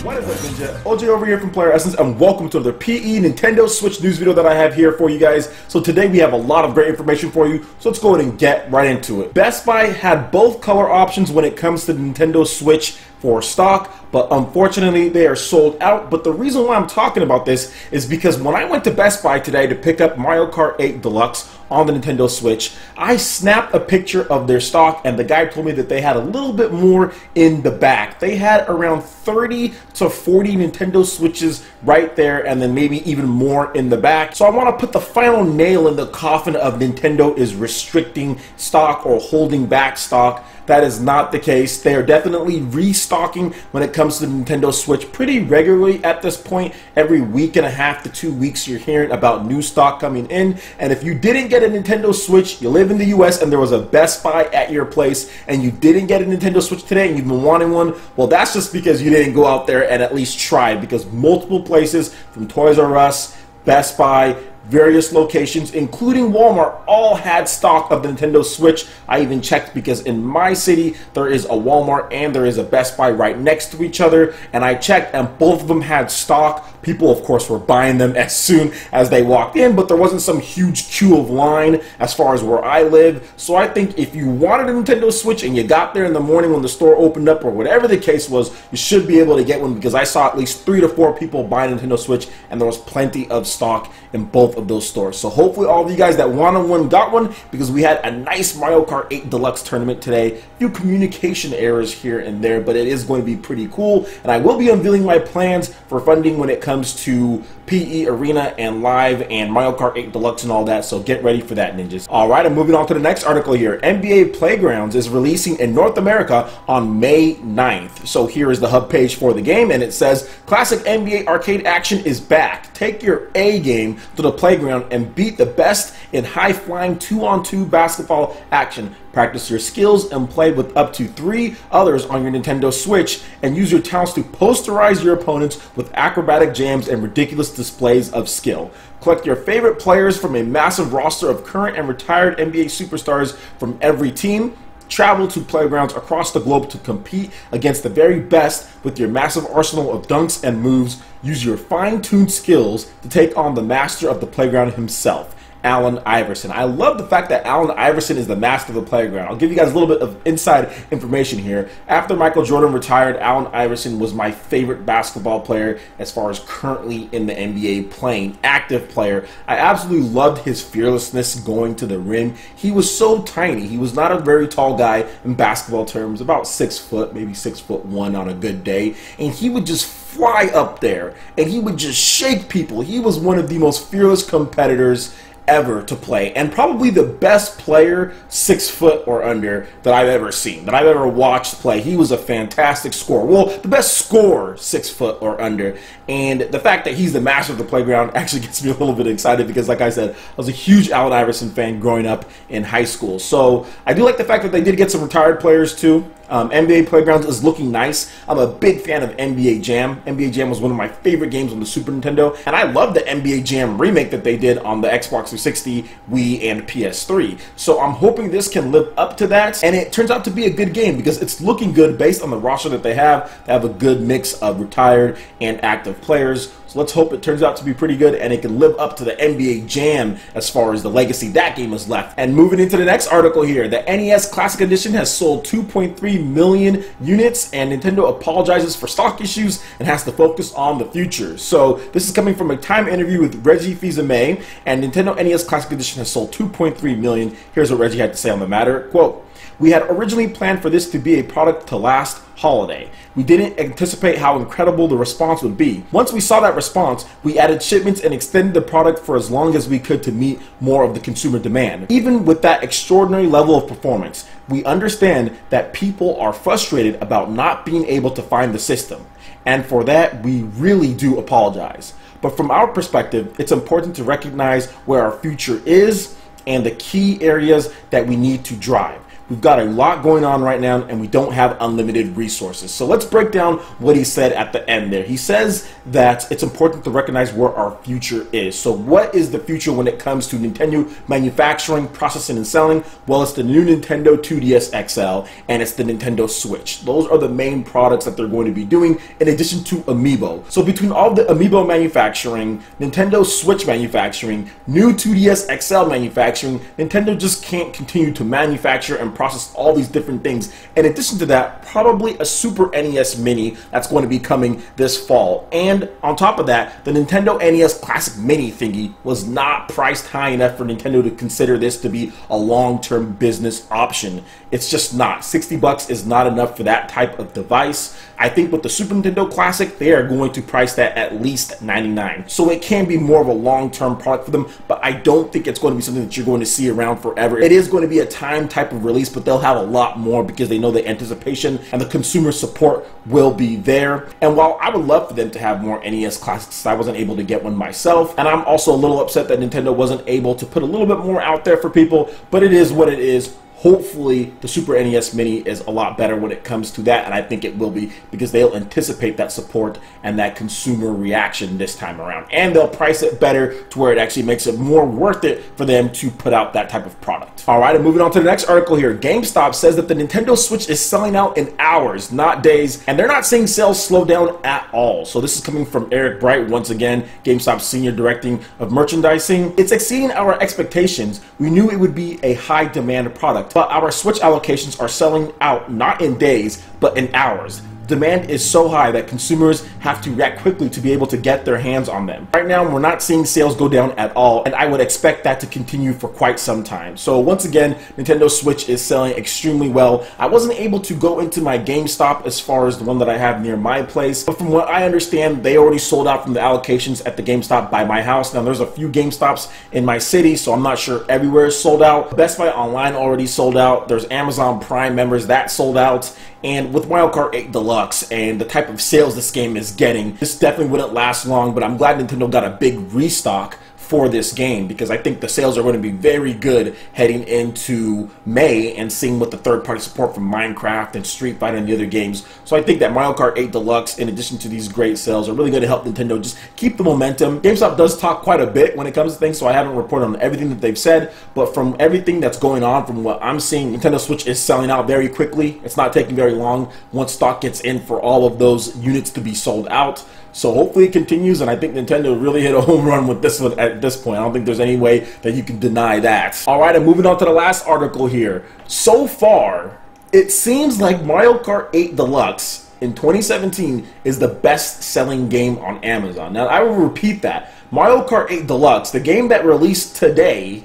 What is up, Ninja? OJ over here from PlayerEssence, and welcome to the PE Nintendo Switch news video that I have here for you guys. So today we have a lot of great information for you, so let's go ahead and get right into it. Best Buy had both color options when it comes to the Nintendo Switch for stock, but unfortunately they are sold out. But the reason why I'm talking about this is because when I went to Best Buy today to pick up Mario Kart 8 Deluxe on the Nintendo Switch, I snapped a picture of their stock and the guy told me that they had a little bit more in the back. They had around 30 to 40 Nintendo Switches right there, and then maybe even more in the back. So I want to put the final nail in the coffin of Nintendo is restricting stock or holding back stock. That is not the case. They are definitely restocking when it comes to the Nintendo Switch pretty regularly at this point. Every week and a half to 2 weeks you're hearing about new stock coming in. And if you didn't get a Nintendo Switch, you live in the US and there was a Best Buy at your place and you didn't get a Nintendo Switch today and you've been wanting one, well, that's just because you didn't go out there and at least try, because multiple places from Toys R Us, Best Buy, various locations, including Walmart, all had stock of the Nintendo Switch. I even checked because in my city there is a Walmart and there is a Best Buy right next to each other, and I checked and both of them had stock. People, of course, were buying them as soon as they walked in, but there wasn't some huge queue of line as far as where I live. So I think if you wanted a Nintendo Switch and you got there in the morning when the store opened up or whatever the case was, you should be able to get one, because I saw at least 3 to 4 people buying a Nintendo Switch and there was plenty of stock in both of those stores. So hopefully all of you guys that wanted one got one, because we had a nice Mario Kart 8 Deluxe tournament today. A few communication errors here and there, but it is going to be pretty cool, and I will be unveiling my plans for funding when it comes to PE Arena and Live and Mario Kart 8 Deluxe and all that, so get ready for that, ninjas. Alright, I'm moving on to the next article here. NBA Playgrounds is releasing in North America on May 9th. So here is the hub page for the game, and it says, classic NBA arcade action is back. Take your A game to the playground and beat the best in high-flying 2-on-2 basketball action. Practice your skills and play with up to 3 others on your Nintendo Switch, and use your talents to posterize your opponents with acrobatic jams and ridiculous displays of skill. Collect your favorite players from a massive roster of current and retired NBA superstars from every team. Travel to playgrounds across the globe to compete against the very best with your massive arsenal of dunks and moves. Use your fine-tuned skills to take on the master of the playground himself, Allen Iverson. I love the fact that Allen Iverson is the master of the playground. I'll give you guys a little bit of inside information here. After Michael Jordan retired, Allen Iverson was my favorite basketball player as far as currently in the NBA playing, active player. I absolutely loved his fearlessness going to the rim. He was so tiny. He was not a very tall guy in basketball terms, about 6 foot, maybe 6'1" on a good day, and he would just fly up there and he would just shake people. He was one of the most fearless competitors ever to play, and probably the best player 6 foot or under that I've ever seen, that I've ever watched play. He was a fantastic scorer. Well, the best scorer 6 foot or under, and the fact that he's the master of the playground actually gets me a little bit excited, because like I said, I was a huge Allen Iverson fan growing up in high school. So I do like the fact that they did get some retired players too. NBA Playgrounds is looking nice. I'm a big fan of NBA Jam. NBA Jam was one of my favorite games on the Super Nintendo, and I love the NBA Jam remake that they did on the Xbox 360, Wii, and PS3. So I'm hoping this can live up to that, and it turns out to be a good game because it's looking good based on the roster that they have. They have a good mix of retired and active players. So let's hope it turns out to be pretty good and it can live up to the NBA Jam as far as the legacy that game has left. And moving into the next article here, the NES Classic Edition has sold 2.3 million units, and Nintendo apologizes for stock issues and has to focus on the future. So this is coming from a Time interview with Reggie, Fils-Aime, and Nintendo NES Classic Edition has sold 2.3 million. Here's what Reggie had to say on the matter. Quote, "We had originally planned for this to be a product to last holiday. We didn't anticipate how incredible the response would be. Once we saw that response, we added shipments and extended the product for as long as we could to meet more of the consumer demand. Even with that extraordinary level of performance, we understand that people are frustrated about not being able to find the system. And for that, we really do apologize. But from our perspective, it's important to recognize where our future is and the key areas that we need to drive. we've got a lot going on right now and we don't have unlimited resources. So let's break down what he said at the end there. He says that it's important to recognize where our future is. So what is the future when it comes to Nintendo manufacturing, processing, and selling? Well, it's the new Nintendo 2DS XL and it's the Nintendo Switch. Those are the main products that they're going to be doing in addition to Amiibo. So between all the Amiibo manufacturing, Nintendo Switch manufacturing, new 2DS XL manufacturing, Nintendo just can't continue to manufacture and process all these different things. In addition to that, probably a Super NES Mini that's going to be coming this fall. And on top of that, the Nintendo NES Classic Mini thingy was not priced high enough for Nintendo to consider this to be a long-term business option. It's just not. 60 bucks is not enough for that type of device. I think with the Super Nintendo Classic, they are going to price that at least $99. So it can be more of a long-term product for them, but I don't think it's going to be something that you're going to see around forever. It is going to be a time type of release, but they'll have a lot more because they know the anticipation and the consumer support will be there. And while I would love for them to have more NES Classics, I wasn't able to get one myself, and I'm also a little upset that Nintendo wasn't able to put a little bit more out there for people, but it is what it is. Hopefully the Super NES Mini is a lot better when it comes to that, and I think it will be because they'll anticipate that support and that consumer reaction this time around, and they'll price it better to where it actually makes it more worth it for them to put out that type of product. Alright, and moving on to the next article here. GameStop says that the Nintendo Switch is selling out in hours, not days, and they're not seeing sales slow down at all. So this is coming from Eric Bright, once again, GameStop's Senior Directing of Merchandising. It's exceeding our expectations. We knew it would be a high demand product, but our Switch allocations are selling out not in days, but in hours. Demand is so high that consumers have to react quickly to be able to get their hands on them. Right now, we're not seeing sales go down at all, and I would expect that to continue for quite some time. So once again, Nintendo Switch is selling extremely well. I wasn't able to go into my GameStop as far as the one that I have near my place, but from what I understand, they already sold out from the allocations at the GameStop by my house. Now, there's a few GameStops in my city, so I'm not sure everywhere is sold out. Best Buy Online already sold out. There's Amazon Prime members that sold out. And with Mario Kart 8 Deluxe and the type of sales this game is getting, this definitely wouldn't last long, but I'm glad Nintendo got a big restock for this game because I think the sales are going to be very good heading into May and seeing with the third-party support from Minecraft and Street Fighter and the other games. So I think that Mario Kart 8 Deluxe, in addition to these great sales, are really going to help Nintendo just keep the momentum. GameStop does talk quite a bit when it comes to things, so I haven't reported on everything that they've said, but from everything that's going on, from what I'm seeing, Nintendo Switch is selling out very quickly. It's not taking very long once stock gets in for all of those units to be sold out. So hopefully it continues, and I think Nintendo really hit a home run with this one at this point. I don't think there's any way that you can deny that. Alright, and moving on to the last article here. So far, it seems like Mario Kart 8 Deluxe in 2017 is the best-selling game on Amazon. Now, I will repeat that. Mario Kart 8 Deluxe, the game that released today,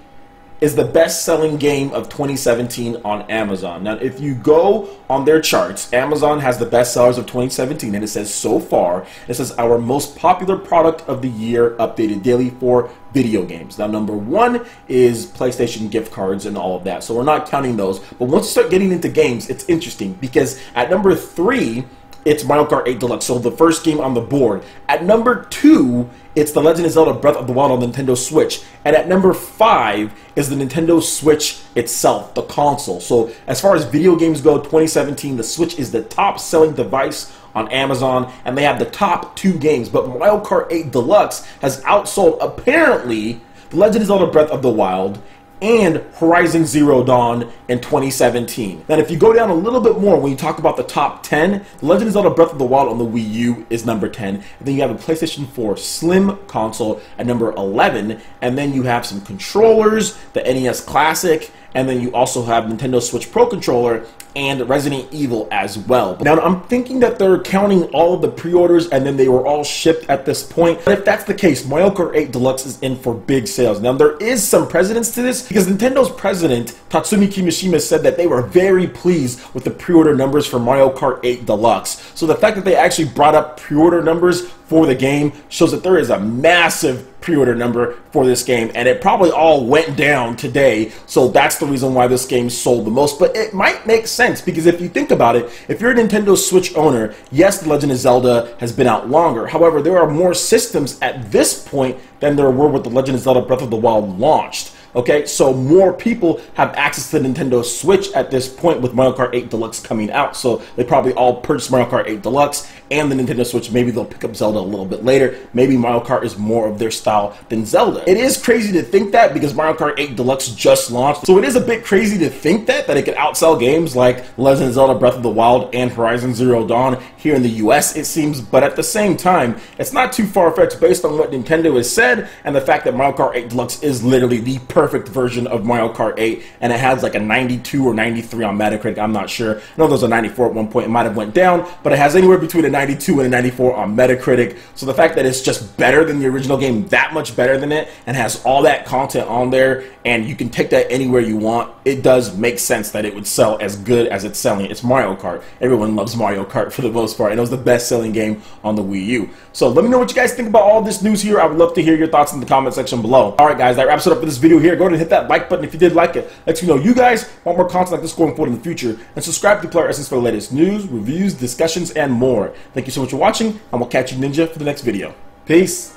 is the best-selling game of 2017 on Amazon. Now, if you go on their charts, Amazon has the best sellers of 2017, and it says so far, it says our most popular product of the year updated daily for video games. Now, number one is PlayStation gift cards and all of that, so we're not counting those. But once you start getting into games, it's interesting because at number 3, it's Mario Kart 8 Deluxe, so the first game on the board. At number 2, it's The Legend of Zelda Breath of the Wild on the Nintendo Switch. And at number 5 is the Nintendo Switch itself, the console. So as far as video games go, 2017, the Switch is the top selling device on Amazon, and they have the top 2 games. But Mario Kart 8 Deluxe has outsold, apparently, The Legend of Zelda Breath of the Wild and Horizon Zero Dawn in 2017. Then if you go down a little bit more, when you talk about the top 10, The Legend of Zelda Breath of the Wild on the Wii U is number 10, and then you have a PlayStation 4 Slim console at number 11, and then you have some controllers, the NES Classic, and then you also have Nintendo Switch Pro Controller and Resident Evil as well. Now, I'm thinking that they're counting all of the pre-orders and then they were all shipped at this point. But if that's the case, Mario Kart 8 Deluxe is in for big sales. Now, there is some precedence to this because Nintendo's president, Tatsumi Kimishima, said that they were very pleased with the pre-order numbers for Mario Kart 8 Deluxe. So the fact that they actually brought up pre-order numbers for the game shows that there is a massive pre-order number for this game, and it probably all went down today, so that's the reason why this game sold the most. But it might make sense, because if you think about it, if you're a Nintendo Switch owner, yes, The Legend of Zelda has been out longer. However, there are more systems at this point than there were when The Legend of Zelda Breath of the Wild launched. Okay, so more people have access to the Nintendo Switch at this point with Mario Kart 8 Deluxe coming out. So they probably all purchased Mario Kart 8 Deluxe and the Nintendo Switch. Maybe they'll pick up Zelda a little bit later. Maybe Mario Kart is more of their style than Zelda. It is crazy to think that because Mario Kart 8 Deluxe just launched. So it is a bit crazy to think that it could outsell games like Legend of Zelda Breath of the Wild and Horizon Zero Dawn here in the US, it seems. But at the same time, it's not too far-fetched based on what Nintendo has said and the fact that Mario Kart 8 Deluxe is literally the perfect version of Mario Kart 8, and it has like a 92 or 93 on Metacritic. I'm not sure. I know there's a 94 at one point. It might have went down, but it has anywhere between a 92 and a 94 on Metacritic. So the fact that it's just better than the original game, that much better than it, and has all that content on there, and you can take that anywhere you want, it does make sense that it would sell as good as it's selling. It's Mario Kart. Everyone loves Mario Kart for the most part, and it was the best-selling game on the Wii U. So let me know what you guys think about all this news here. I would love to hear your thoughts in the comment section below. Alright guys, that wraps it up for this video here. Go ahead and hit that like button if you did like it. Let me know you guys want more content like this going forward in the future, and subscribe to PlayerEssence for the latest news, reviews, discussions, and more. Thank you so much for watching, and we'll catch you ninja for the next video. Peace!